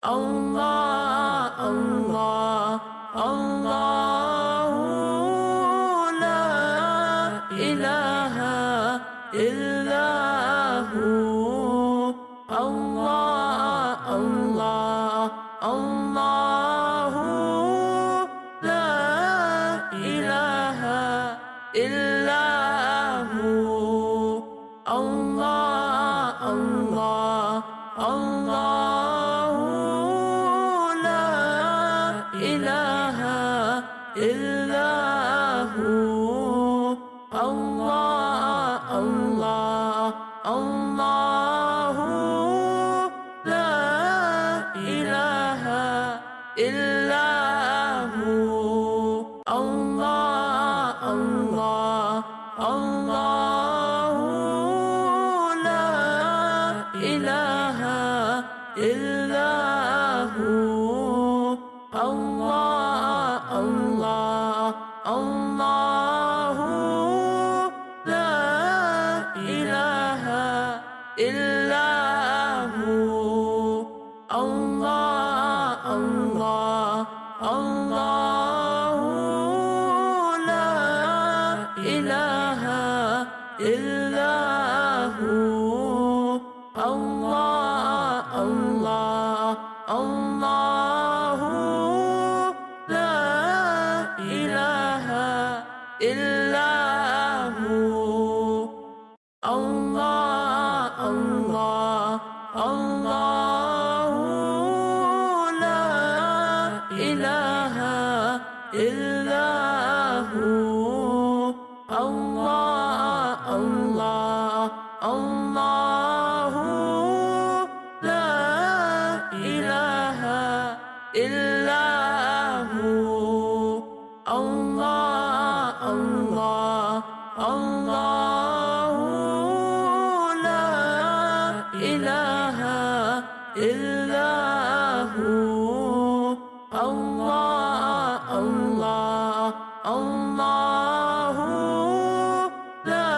الله الله الله لا إله إلا هو الله الله الله لا إله إلا هو الله الله الله لا إله إلا هو الله الله الله لا إله إلا هو الله الله الله لا إله إلا هو الله الله الله لا إله إلا هو الله الله الله لا إله إلا هو الله الله الله لا إله إلا هو الله الله الله لا إله إلا هو الله الله الله لا إله إلا هو الله الله الله لا إله إلا هو الله الله الله لا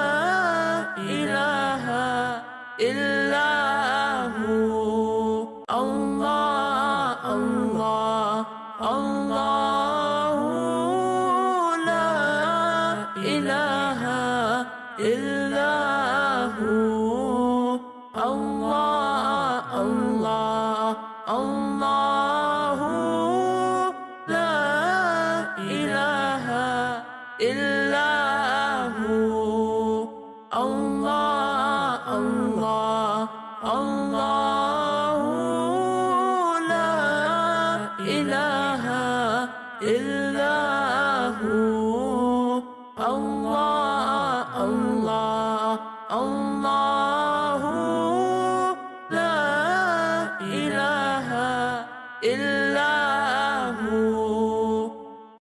إله إلا هو الله الله الله لا إله إلا هو الله الله الله لا إله إلا هو الله الله الله لا إله إلا هو الله الله الله